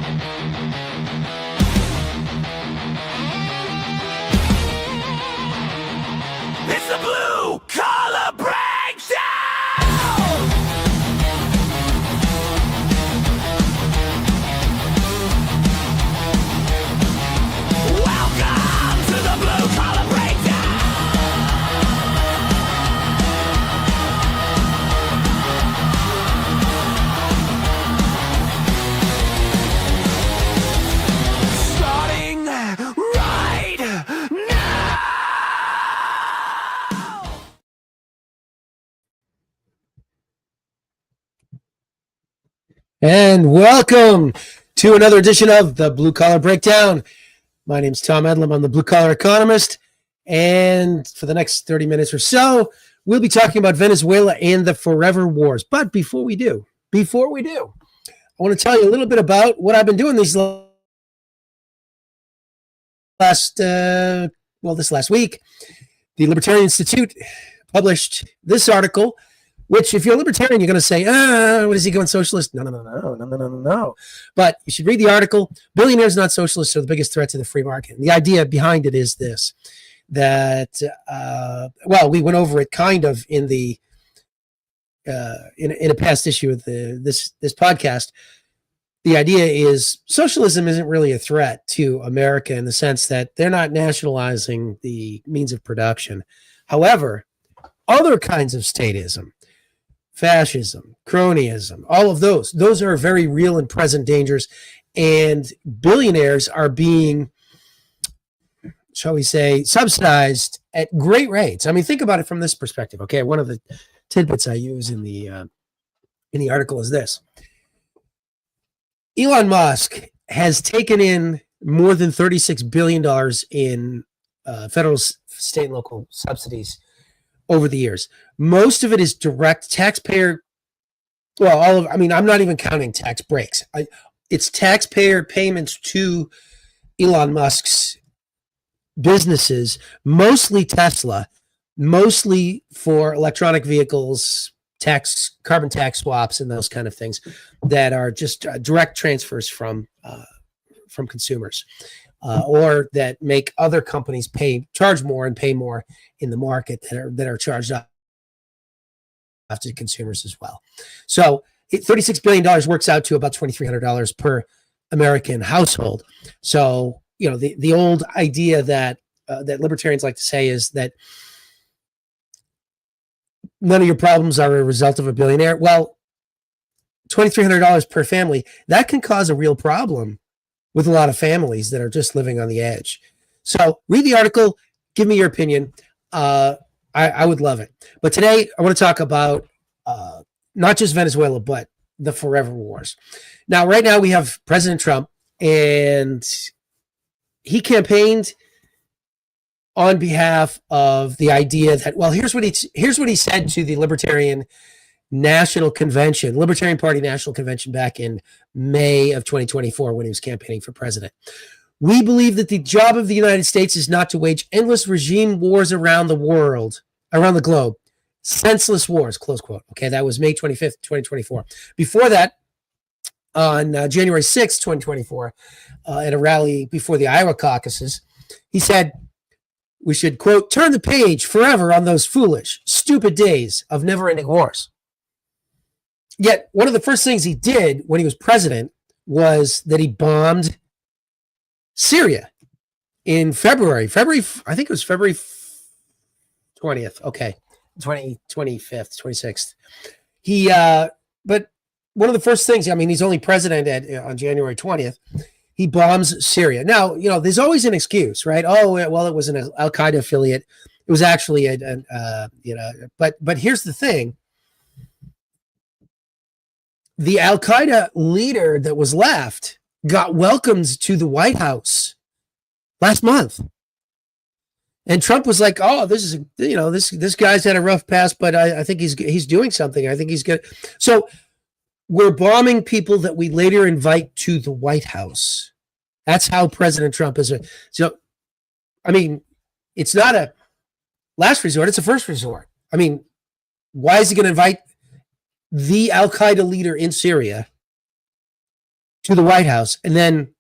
It's the Blue Collar Breakdown! Welcome to the Blue Collar Breakdown! Starting right now! And welcome to another edition of the Blue Collar Breakdown. My name's Tom Eddlem. I'm the Blue Collar Economist. And for the next 30 minutes or so, we'll be talking about Venezuela and the forever wars. But before we do, I want to tell you a little bit about what I've been doing these last week. The Libertarian Institute published this article, which, if you're a libertarian, you're going to say, what is he going socialist? No. But you should read the article. Billionaires, not socialists, are the biggest threat to the free market. And the idea behind it is this, that, we went over it kind of in the in a past issue of this podcast. The idea is socialism isn't really a threat to America in the sense that they're not nationalizing the means of production. However, other kinds of statism, fascism, cronyism, all of those are very real and present dangers, and billionaires are being, shall we say, subsidized at great rates. I mean, think about it from this perspective. Okay, one of the tidbits I use in the article is this: Elon Musk has taken in more than $36 billion in federal, state, and local subsidies over the years. Most of it is direct taxpayer. I'm not even counting tax breaks. It's taxpayer payments to Elon Musk's businesses, mostly Tesla, mostly for electronic vehicles, carbon tax swaps, and those kind of things that are just direct transfers from consumers, or that make other companies charge more and pay more in the market that are charged up to consumers as well. So $36 billion works out to about $2,300 per American household. So, the old idea that libertarians like to say is that none of your problems are a result of a billionaire. Well, $2,300 per family, that can cause a real problem with a lot of families that are just living on the edge. So read the article, give me your opinion. I would love it. But today I want to talk about not just Venezuela, but the forever wars. Now, right now we have President Trump, and he campaigned on behalf of the idea that, here's what he said to the Libertarian Party National Convention back in May of 2024 when he was campaigning for president. We believe that the job of the United States is not to wage endless regime wars around the globe, senseless wars, close quote. Okay, that was May 25th, 2024. Before that, on January 6th, 2024, at a rally before the Iowa caucuses, he said, we should, quote, turn the page forever on those foolish, stupid days of never-ending wars. Yet, one of the first things he did when he was president was that he bombed Syria in February. I think it was February 20th. Okay, 25th, 26th. But one of the first things, he's only president on January 20th. He bombs Syria. Now, there's always an excuse, right? Oh, well, it was an Al-Qaeda affiliate. It was actually but here's the thing. The Al-Qaeda leader that was left got welcomed to the White House last month. And Trump was like, oh, this is, this guy's had a rough past, but I think he's doing something. I think he's good. So we're bombing people that we later invite to the White House. That's how President Trump is. So, it's not a last resort. It's a first resort. Why is he going to invite the Al-Qaeda leader in Syria to the White House, and then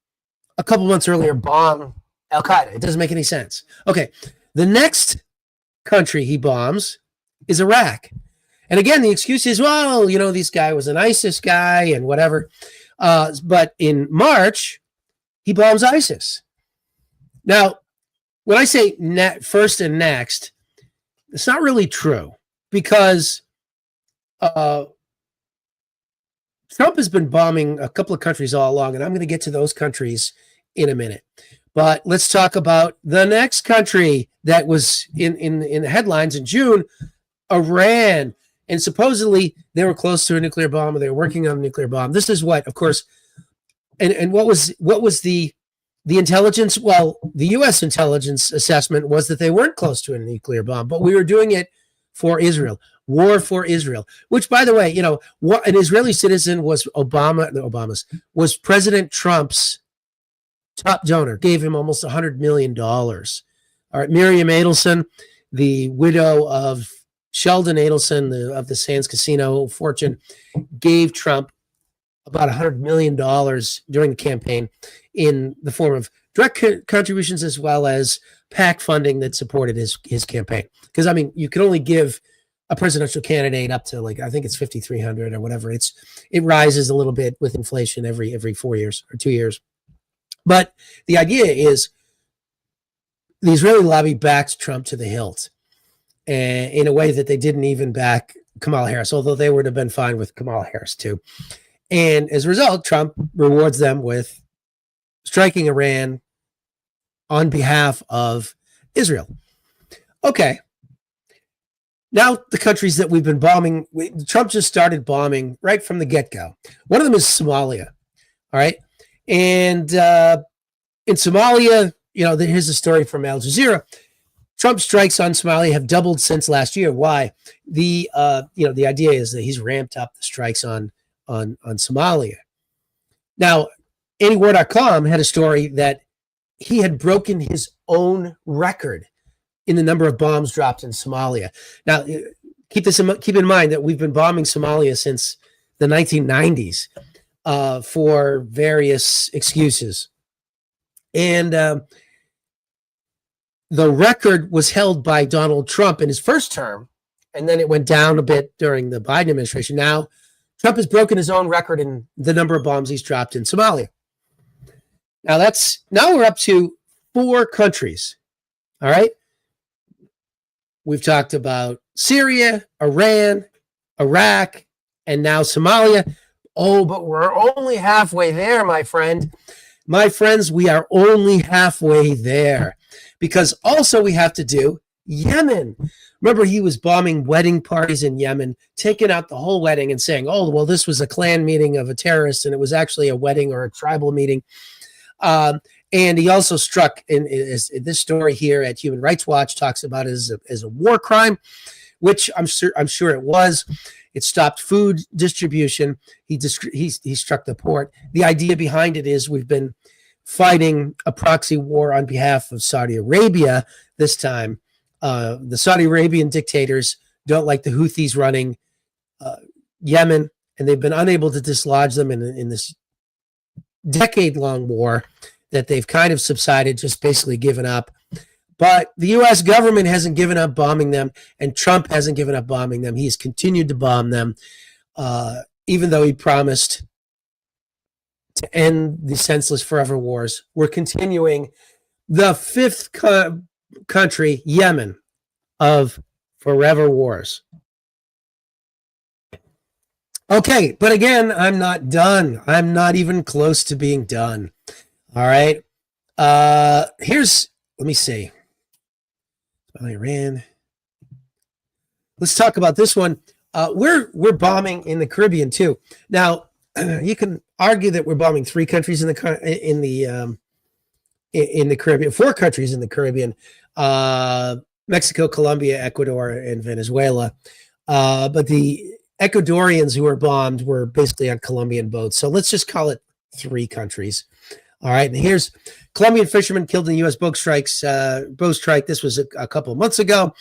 a couple months earlier bomb Al Qaeda. It doesn't make any sense. Okay, the next country he bombs is Iraq. And again, the excuse is, well, this guy was an ISIS guy and whatever. But in March, he bombs ISIS. Now, when I say first and next, it's not really true because Trump has been bombing a couple of countries all along, and I'm going to get to those countries in a minute. But let's talk about the next country that was in the headlines in June, Iran. And supposedly they were close to a nuclear bomb, or they were working on a nuclear bomb. This is what, of course, and what was the intelligence? Well, the U.S. intelligence assessment was that they weren't close to a nuclear bomb, but we were doing it for Israel, war for Israel. Which, by the way, an Israeli citizen was was President Trump's top donor, gave him almost $100 million. All right, Miriam Edelson, the widow of Sheldon Adelson of the Sands Casino fortune, gave Trump about $100 million during the campaign in the form of direct contributions as well as PAC funding that supported his campaign. Because, you can only give a presidential candidate up to I think it's $5,300 or whatever. It rises a little bit with inflation every 4 years or 2 years. But the idea is the Israeli lobby backed Trump to the hilt in a way that they didn't even back Kamala Harris, although they would have been fine with Kamala Harris too. And as a result, Trump rewards them with striking Iran on behalf of Israel. Okay. Now the countries that we've been bombing, Trump just started bombing right from the get-go. One of them is Somalia. All right. And in Somalia, here's a story from Al Jazeera. Trump strikes on Somalia have doubled since last year. Why? The idea is that he's ramped up the strikes on Somalia. Now, Anywar.com had a story that he had broken his own record in the number of bombs dropped in Somalia. Now, keep in mind that we've been bombing Somalia since the 1990s for various excuses. And the record was held by Donald Trump in his first term, and then it went down a bit during the Biden administration. Now, Trump has broken his own record in the number of bombs he's dropped in Somalia. Now we're up to 4 countries. All right. We've talked about Syria, Iran, Iraq, and now Somalia. Oh, but we're only halfway there, my friend. My friends, we are only halfway there because also we have to do Yemen. Remember, he was bombing wedding parties in Yemen, taking out the whole wedding and saying, oh, well, this was a clan meeting of a terrorist and it was actually a wedding or a tribal meeting. And he also struck, in this story here at Human Rights Watch talks about it as a war crime, which I'm sure it was. It stopped food distribution. He struck the port. The idea behind it is we've been fighting a proxy war on behalf of Saudi Arabia this time. The Saudi Arabian dictators don't like the Houthis running Yemen, and they've been unable to dislodge them in this decade-long war that they've kind of subsided, just basically given up. But the U.S. government hasn't given up bombing them, and Trump hasn't given up bombing them. He's continued to bomb them, even though he promised to end the senseless forever wars. We're continuing the 5th country, Yemen, of forever wars. Okay, but again, I'm not done. I'm not even close to being done. All right. Let me see. Iran. Let's talk about this one. We're bombing in the Caribbean too. Now, you can argue that we're bombing 3 countries in the Caribbean, 4 countries in the Caribbean: Mexico, Colombia, Ecuador, and Venezuela. But the Ecuadorians who were bombed were basically on Colombian boats. So let's just call it 3 countries. All right. And here's Colombian fishermen killed in the U.S. boat strike. This was a couple of months ago.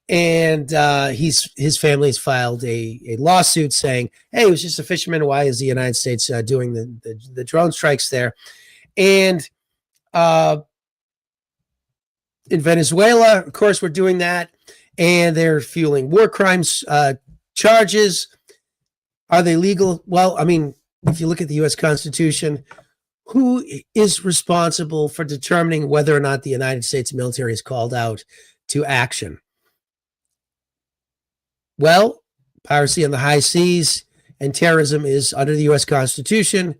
And his family's filed a lawsuit saying, hey, it was just a fisherman. Why is the United States doing the drone strikes there? And in Venezuela, of course, we're doing that. And they're fueling war crimes charges. Are they legal? Well, I mean, if you look at the U.S. Constitution, who is responsible for determining whether or not the United States military is called out to action? Well, piracy on the high seas and terrorism is, under the U.S. Constitution,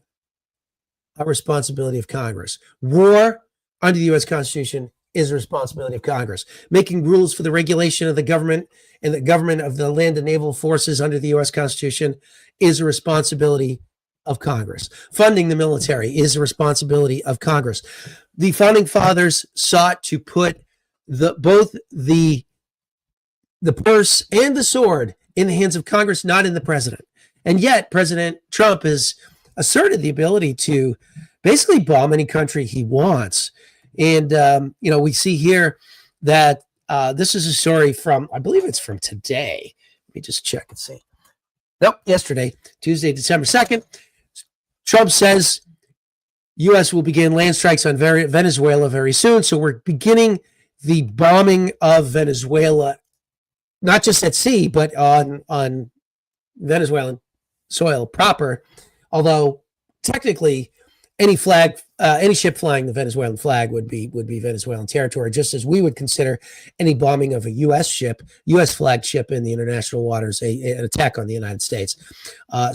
a responsibility of Congress. War, under the U.S. Constitution, is a responsibility of Congress. Making rules for the regulation of the government and the government of the land and naval forces under the U.S. Constitution is a responsibility of Congress. Funding the military is a responsibility of Congress. The founding fathers sought to put both the purse and the sword in the hands of Congress, not in the president. And yet President Trump has asserted the ability to basically bomb any country he wants. And, we see here that this is a story from, I believe it's from today. Let me just check and see. Nope, yesterday, Tuesday, December 2nd. Trump says U.S. will begin land strikes on Venezuela very soon. So we're beginning the bombing of Venezuela, not just at sea, but on Venezuelan soil proper. Although technically, any ship flying the Venezuelan flag would be Venezuelan territory, just as we would consider any bombing of a U.S. flagged ship in the international waters, an attack on the United States. We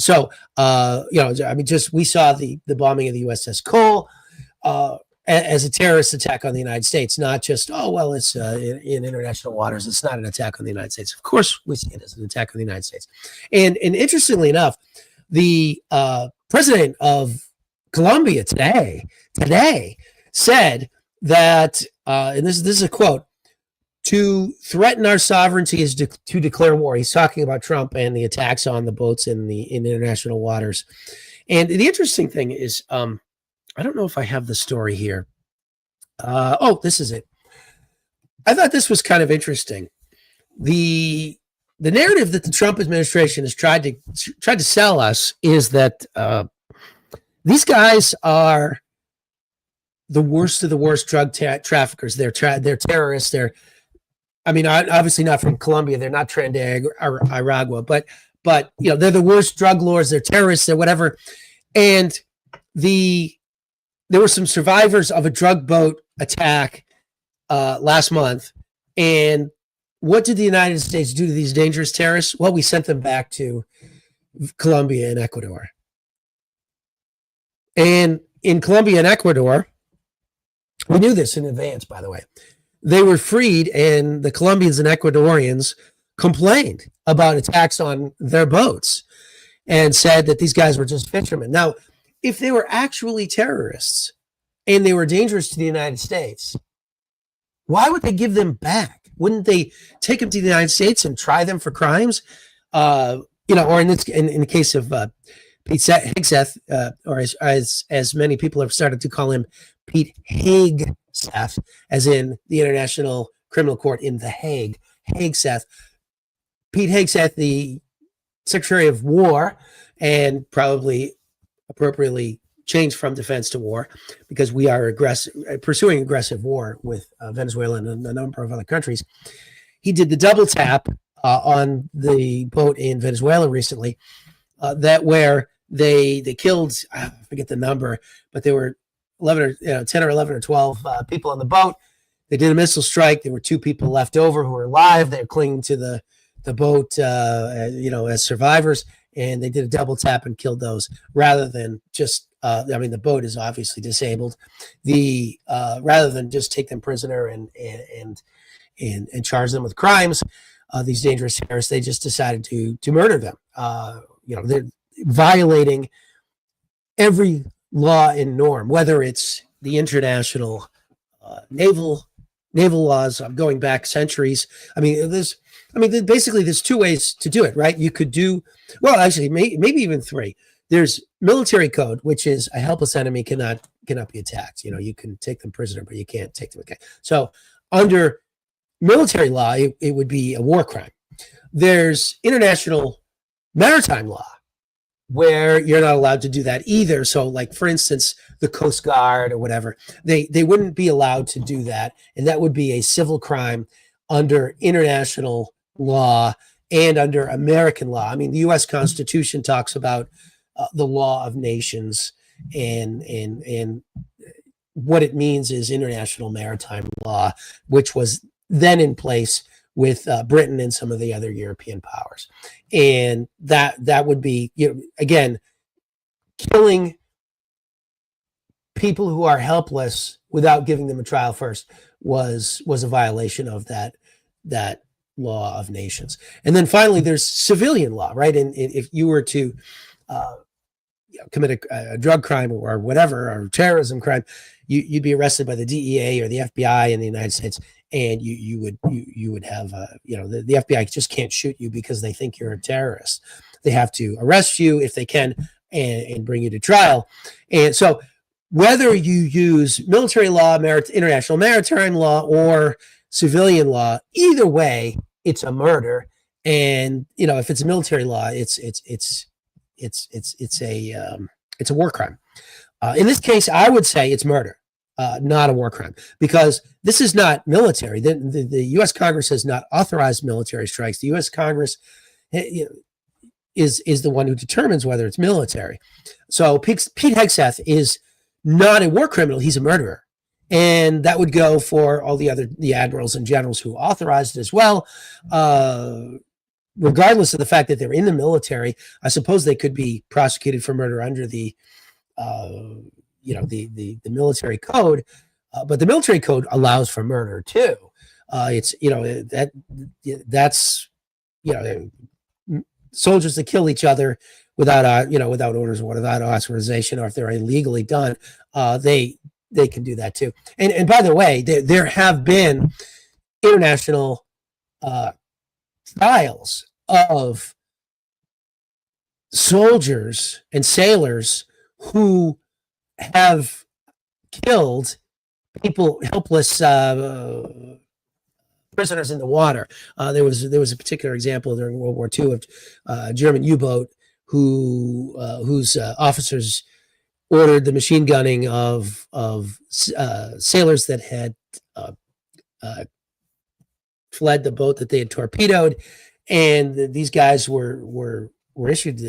saw the bombing of the USS Cole as a terrorist attack on the United States, not just, it's in international waters. It's not an attack on the United States. Of course, we see it as an attack on the United States. And interestingly enough, the president of Colombia today said that, and this is a quote, to threaten our sovereignty is to declare war. He's talking about Trump and the attacks on the boats in international waters. And the interesting thing is, I don't know if I have the story here. This is it. I thought this was kind of interesting. The narrative that the Trump administration has tried to sell us is that these guys are the worst of the worst drug traffickers. They're terrorists. Obviously not from Colombia. They're not Aragua, but they're the worst drug lords. They're terrorists. They're whatever. And there were some survivors of a drug boat attack last month. And what did the United States do to these dangerous terrorists? Well, we sent them back to Colombia and Ecuador. And in Colombia and Ecuador, we knew this in advance, by the way. They were freed, and the Colombians and Ecuadorians complained about attacks on their boats and said that these guys were just fishermen. Now, if they were actually terrorists and they were dangerous to the United States, why would they give them back? Wouldn't they take them to the United States and try them for crimes? Or in the case of Pete Hegseth, or as many people have started to call him, Pete Hegseth, as in the International Criminal Court in The Hague. Hegseth. Pete Hegseth, the Secretary of War, and probably appropriately changed from defense to war, because we are pursuing aggressive war with Venezuela and a number of other countries. He did the double tap on the boat in Venezuela recently, where they killed, I forget the number, but there were 10 or 11 or 12 people on the boat. They did a missile strike. There were 2 people left over who were alive. They were clinging to the boat, as survivors, and they did a double tap and killed those rather than just, the boat is obviously disabled. Rather than just take them prisoner and charge them with crimes, these dangerous terrorists, they just decided to murder them. They're violating every law and norm, whether it's the international naval laws going back centuries. Basically there's 2 ways to do it, right? You could do, well, actually, maybe even 3. There's military code, which is a helpless enemy cannot be attacked. You can take them prisoner, but you can't take them. Okay. So under military law, it would be a war crime. There's international maritime law where you're not allowed to do that either. So, like for instance, the Coast Guard or whatever, they wouldn't be allowed to do that, and that would be a civil crime under international law and under American law. I mean, the U.S. Constitution talks about the law of nations, and what it means is international maritime law, which was then in place with Britain and some of the other European powers, and that would be, again, killing people who are helpless without giving them a trial first was a violation of that law of nations. And then finally, there's civilian law, right? And if you were to commit a drug crime or whatever, or terrorism crime, you'd be arrested by the DEA or the FBI in the United States, and you would have the FBI just can't shoot you because they think you're a terrorist. They have to arrest you if they can and bring you to trial. And so whether you use military law, international maritime law, or civilian law, either way, it's a murder. And if it's a military law, it's a war crime. In this case, I would say it's murder, not a war crime, because this is not military. The U.S. Congress has not authorized military strikes. The U.S. Congress is the one who determines whether it's military. So Pete Hegseth is not a war criminal. He's a murderer. And that would go for all the admirals and generals who authorized it as well. Regardless of the fact that they're in the military, I suppose they could be prosecuted for murder under the military code, but the military code allows for murder too. Soldiers that kill each other without orders or without authorization, or if they're illegally done, they can do that too. And by the way, there have been international trials of soldiers and sailors who have killed people, helpless prisoners in the water. There was a particular example during World War II of a German U-boat whose officers ordered the machine gunning of sailors that had fled the boat that they had torpedoed, and these guys were issued,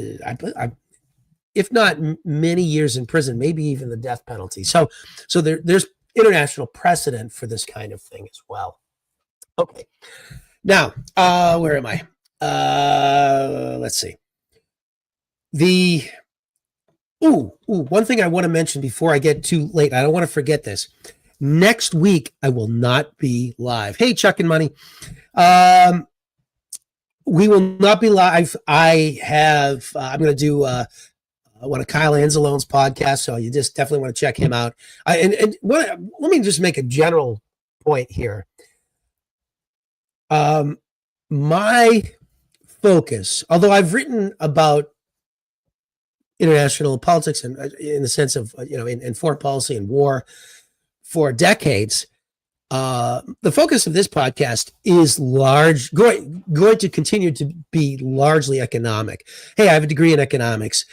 if not many years in prison, maybe even the death penalty. So there's international precedent for this kind of thing as well. Okay, now where am I? Let's see. One thing I want to mention before I get too late, I don't want to forget this. Next week, I will not be live. Hey, Chuck and Money. We will not be live. I'm going to do one of Kyle Anzalone's podcast, so you just definitely want to check him out. Let me just make a general point here. My focus, although I've written about international politics and in the sense of in foreign policy and war for decades, the focus of this podcast is going to continue to be largely economic. Hey, I have a degree in economics,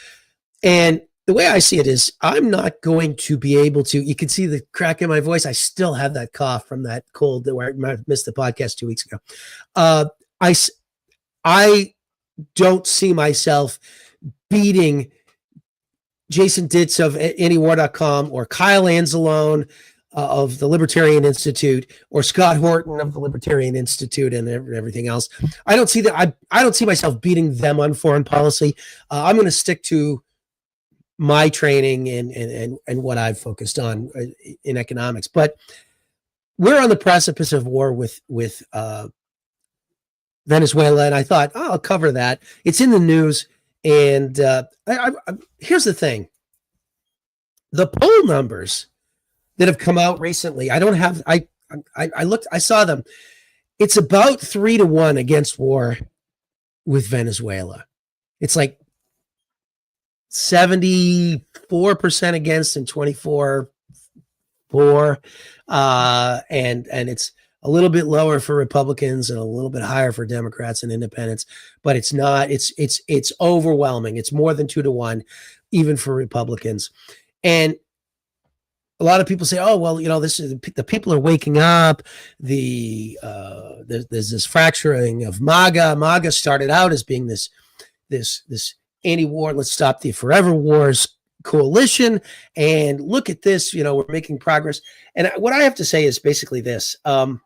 and the way I see it is I'm not going to be able to, you can see the crack in my voice. I still have that cough from that cold where I missed the podcast 2 weeks ago. I don't see myself beating Jason Ditz of Anywar.com or Kyle Anzalone of the Libertarian Institute or Scott Horton of the Libertarian Institute and everything else. I don't see that. I don't see myself beating them on foreign policy. I'm going to stick to my training and what I've focused on in economics. But we're on the precipice of war with Venezuela, and I thought, I'll cover that. It's in the news, and here's the thing: the poll numbers that have come out recently. I don't have. I looked. I saw them. It's about 3-1 against war with Venezuela. It's like 74% against and 24 for, and it's a little bit lower for Republicans and a little bit higher for Democrats and independents, but it's not, it's overwhelming. It's more than 2-1, even for Republicans. And a lot of people say, "Oh, well, this is the people are waking up. There's this fracturing of MAGA. MAGA started out as being this anti-war, let's stop the forever wars coalition, and look at this. We're making progress." And what I have to say is basically this: the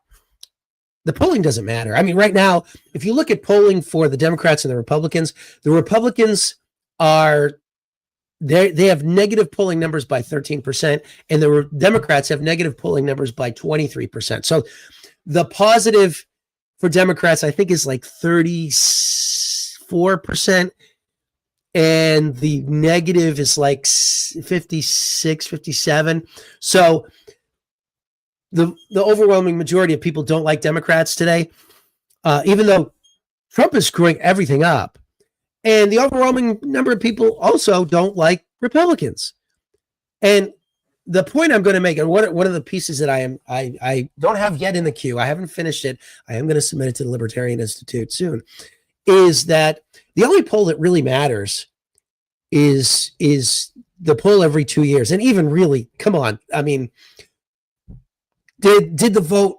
polling doesn't matter. I mean, right now, if you look at polling for the Democrats and the Republicans are. They have negative polling numbers by 13%, and the Democrats have negative polling numbers by 23%. So the positive for Democrats, I think, is like 34%, and the negative is like 56, 57. So the overwhelming majority of people don't like Democrats today, even though Trump is screwing everything up. And the overwhelming number of people also don't like Republicans. And the point I'm going to make, and one of the pieces that I don't have yet in the queue, I haven't finished it, I am going to submit it to the Libertarian Institute soon, is that the only poll that really matters is the poll every 2 years. And even really, come on, I mean, did the vote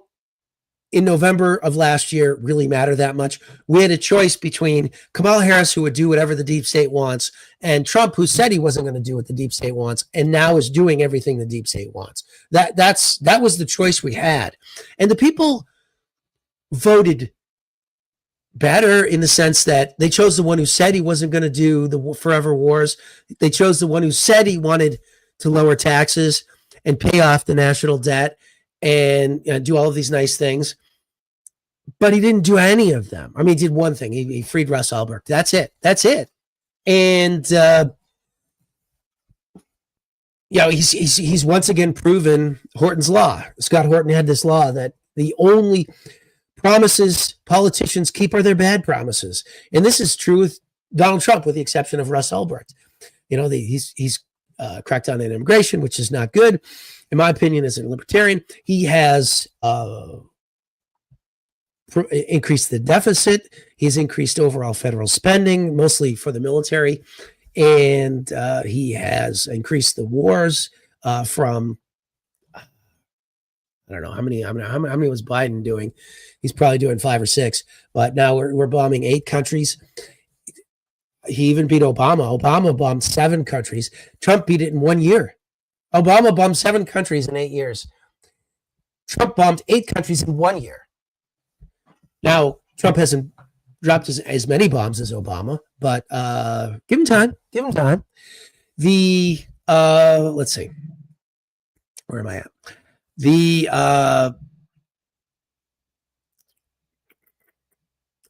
in November of last year really matter that much? We had a choice between Kamala Harris, who would do whatever the deep state wants, and Trump, who said he wasn't going to do what the deep state wants, and now is doing everything the deep state wants. That was the choice we had. And the people voted better in the sense that they chose the one who said he wasn't going to do the forever wars. They chose the one who said he wanted to lower taxes and pay off the national debt and do all of these nice things. But he didn't do any of them. I mean, he did one thing. He freed Russ Ulbricht. That's it. And, he's once again proven Horton's law. Scott Horton had this law that the only promises politicians keep are their bad promises. And this is true with Donald Trump, with the exception of Russ Ulbricht. He's cracked down on immigration, which is not good. In my opinion, as a libertarian, he has increased the deficit. He's increased overall federal spending, mostly for the military, and he has increased the wars from, I don't know how many was Biden doing. He's probably doing 5 or 6, but now we're bombing 8 countries. He even beat Obama. Obama bombed 7 countries. Trump beat it in 1 year. Obama bombed 7 countries in 8 years. Trump bombed 8 countries in 1 year. Now, Trump hasn't dropped as many bombs as Obama, but give him time. Let's see. Where am I at?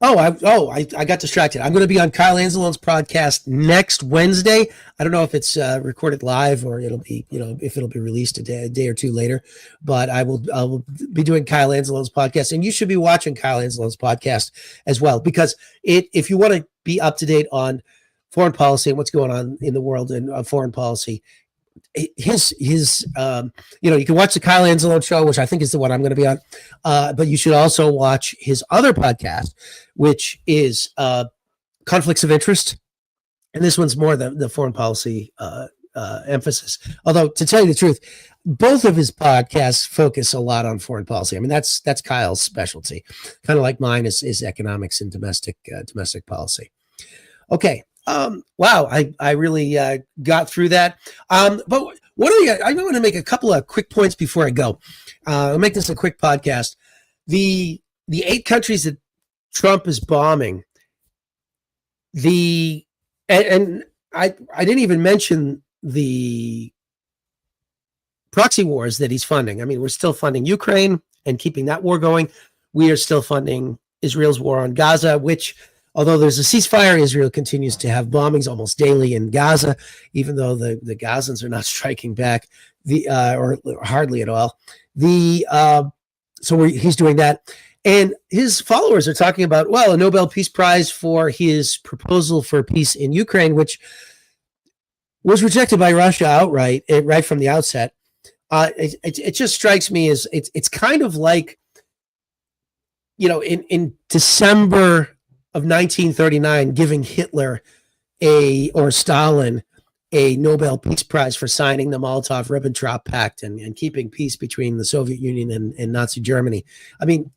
I got distracted. I'm going to be on Kyle Anzalone's podcast next Wednesday. I don't know if it's recorded live or it'll be, if it'll be released a day or two later, but I will be doing Kyle Anzalone's podcast, and you should be watching Kyle Anzalone's podcast as well, because if you want to be up to date on foreign policy and what's going on in the world and foreign policy, you can watch the Kyle Anzalone show, which I think is the one I'm going to be on, but you should also watch his other podcast, which is Conflicts of Interest, and this one's more the foreign policy emphasis. Although, to tell you the truth, both of his podcasts focus a lot on foreign policy. I mean, that's Kyle's specialty, kind of like mine is economics and domestic policy. Okay. Wow, I really got through that. But I want to make a couple of quick points before I go. I'll make this a quick podcast. The 8 countries that Trump is bombing, and I didn't even mention the proxy wars that he's funding. I mean, we're still funding Ukraine and keeping that war going. We are still funding Israel's war on Gaza, which, although there's a ceasefire, Israel continues to have bombings almost daily in Gaza, even though the Gazans are not striking back, or hardly at all. So he's doing that. And his followers are talking about, a Nobel Peace Prize for his proposal for peace in Ukraine, which was rejected by Russia outright, right from the outset. It just strikes me as it's kind of like in December of 1939, giving Hitler or Stalin a Nobel Peace Prize for signing the Molotov-Ribbentrop Pact and keeping peace between the Soviet Union and Nazi Germany. I mean,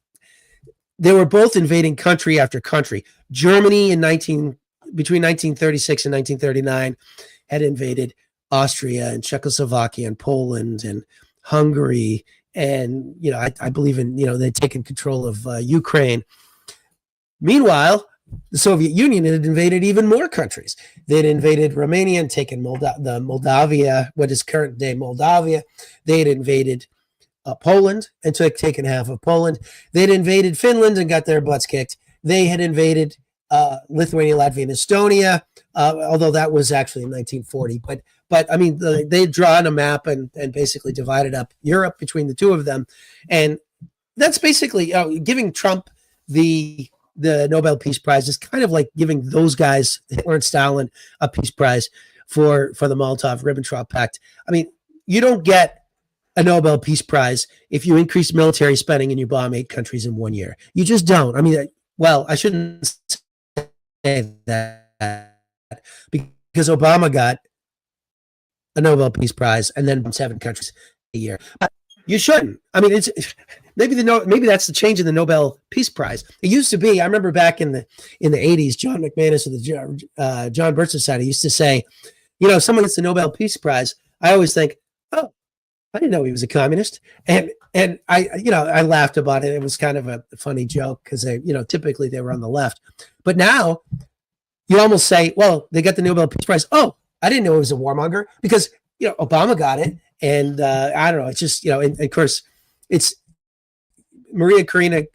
they were both invading country after country. Germany between 1936 and 1939 had invaded Austria and Czechoslovakia and Poland and Hungary. And, I believe they'd taken control of Ukraine. Meanwhile, the Soviet Union had invaded even more countries. They'd invaded Romania and taken Moldavia, what is current day Moldavia. They had invaded Poland and taken half of Poland. They'd invaded Finland and got their butts kicked. They had invaded Lithuania, Latvia, and Estonia, although that was actually in 1940. But I mean, they'd drawn a map and basically divided up Europe between the two of them. And that's basically giving Trump the Nobel Peace Prize is kind of like giving those guys, Hitler and Stalin, a peace prize for the Molotov-Ribbentrop Pact. I mean, you don't get a Nobel Peace Prize if you increase military spending and you bomb 8 countries in 1 year. You just don't. I mean, well, I shouldn't say that because Obama got a Nobel Peace Prize and then 7 countries a year. But you shouldn't. I mean, it's maybe that's the change in the Nobel Peace Prize. It used to be. I remember back in the 80s, John McManus of the John Birch Society used to say, someone gets the Nobel Peace Prize. I always think, oh, I didn't know he was a communist, and I laughed about it. It was kind of a funny joke because typically they were on the left, but now you almost say, well, they got the Nobel Peace Prize. Oh, I didn't know he was a warmonger because Obama got it. And I don't know. It's just, and of course, it's Maria Corina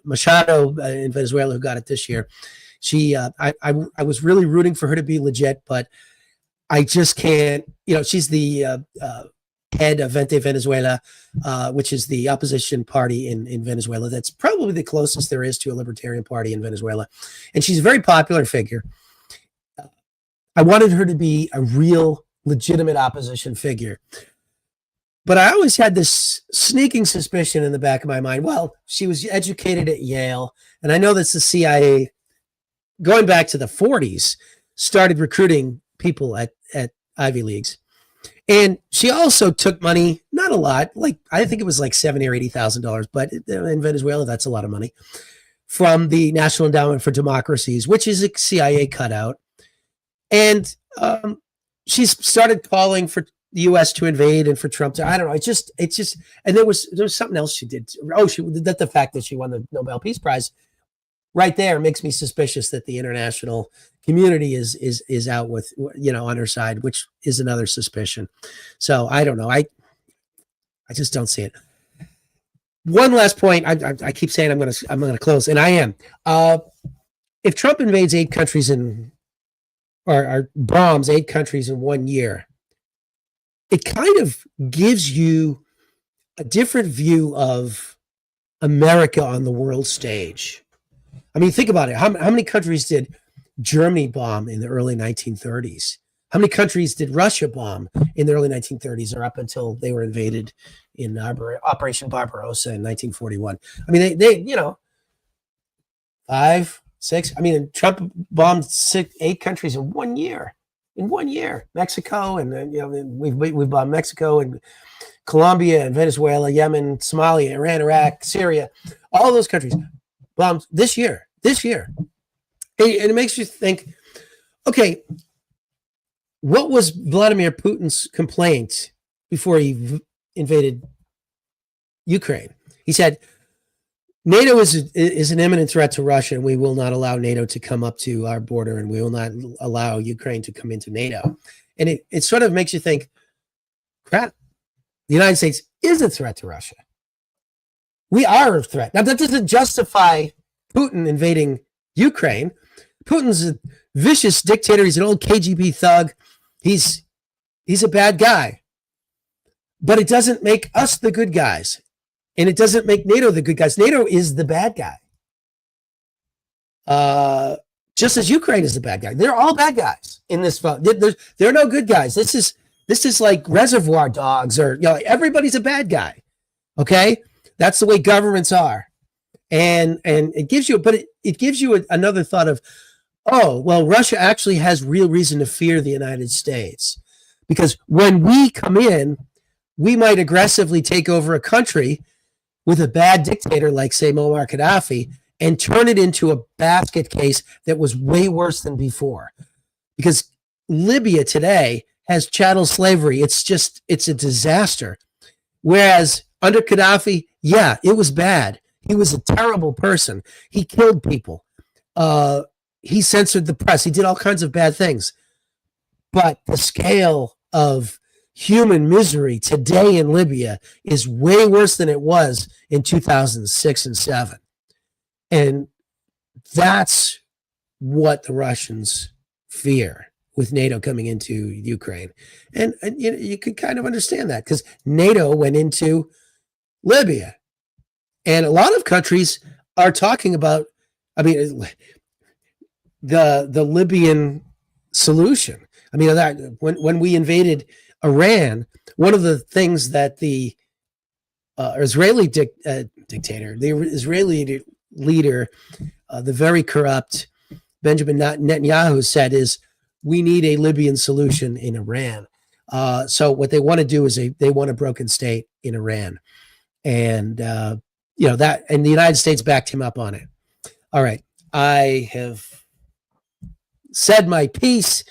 Machado in Venezuela who got it this year. She, I was really rooting for her to be legit, but I just can't. She's the head of Vente Venezuela, which is the opposition party in Venezuela. That's probably the closest there is to a libertarian party in Venezuela, and she's a very popular figure. I wanted her to be a real legitimate opposition figure. But I always had this sneaking suspicion in the back of my mind. Well, she was educated at Yale. And I know that the CIA, going back to the 40s, started recruiting people at Ivy Leagues. And she also took money, not a lot, like I think it was like $70,000 or $80,000, but in Venezuela, that's a lot of money, from the National Endowment for Democracies, which is a CIA cutout. And she started calling for the U.S. to invade and for Trump to, I don't know. It's just, and there was something else she did. Oh, the fact that she won the Nobel Peace Prize right there makes me suspicious that the international community is out with, on her side, which is another suspicion. So I don't know. I just don't see it. One last point. I keep saying I'm going to close, and I am. If Trump invades 8 countries or bombs 8 countries in 1 year, it kind of gives you a different view of America on the world stage. I mean, think about it. How many countries did Germany bomb in the early 1930s? How many countries did Russia bomb in the early 1930s or up until they were invaded in Operation Barbarossa in 1941? I mean, they 5, 6. I mean, Trump bombed 8 countries in 1 year. In 1 year, Mexico, and we've bombed Mexico and Colombia and Venezuela, Yemen, Somalia, Iran, Iraq, Syria, all those countries bombed this year. And it makes you think, okay, what was Vladimir Putin's complaint before he invaded Ukraine? He said, NATO is an imminent threat to Russia, and we will not allow NATO to come up to our border, and we will not allow Ukraine to come into NATO. And it sort of makes you think, crap, the United States is a threat to Russia. We are a threat. Now, that doesn't justify Putin invading Ukraine. Putin's a vicious dictator. He's an old KGB thug. He's a bad guy. But it doesn't make us the good guys. And it doesn't make NATO the good guys. NATO is the bad guy. Just as Ukraine is the bad guy. They're all bad guys in this vote. There are no good guys. This is like Reservoir Dogs, or everybody's a bad guy. Okay? That's the way governments are. And it gives you, but it gives you another thought of, oh, well, Russia actually has real reason to fear the United States, because when we come in, we might aggressively take over a country with a bad dictator like, say, Muammar Gaddafi, and turn it into a basket case that was way worse than before. Because Libya today has chattel slavery. It's a disaster. Whereas under Gaddafi, yeah, it was bad. He was a terrible person. He killed people. He censored the press. He did all kinds of bad things. But the scale of human misery today in Libya is way worse than it was in 2006 and 7. And that's what the Russians fear with NATO coming into Ukraine. And you could kind of understand that, because NATO went into Libya. And a lot of countries are talking about, I mean, the Libyan ssolution. I mean, that when we invaded Iran, one of the things that the Israeli dictator, the Israeli leader, the very corrupt Benjamin Netanyahu said is, we need a Libyan solution in Iran. So what they want to do is they want a broken state in Iran. And, that, and the United States backed him up on it. All right. I have said my piece.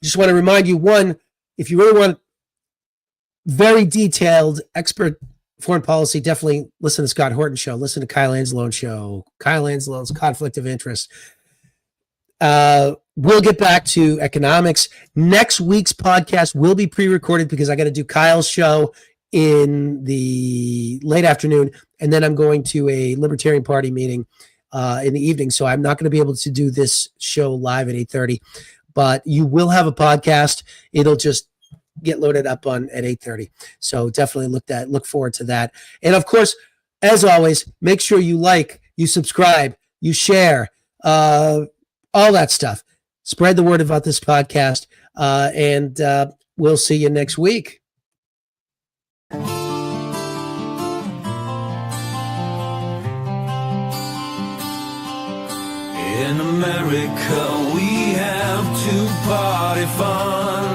Just want to remind you, one, if you really want very detailed expert foreign policy, definitely listen to Scott Horton's show. Listen to Kyle Angelone's show. Kyle Angelone's Conflict of Interest. We'll get back to economics. Next week's podcast will be pre-recorded because I got to do Kyle's show in the late afternoon, and then I'm going to a Libertarian Party meeting in the evening, so I'm not going to be able to do this show live at 8:30. But you will have a podcast. It'll just get loaded up at 8:30. So definitely look forward to that. And of course, as always, make sure you like, you subscribe, you share, all that stuff. Spread the word about this podcast, and we'll see you next week. In America, we have two-party fun.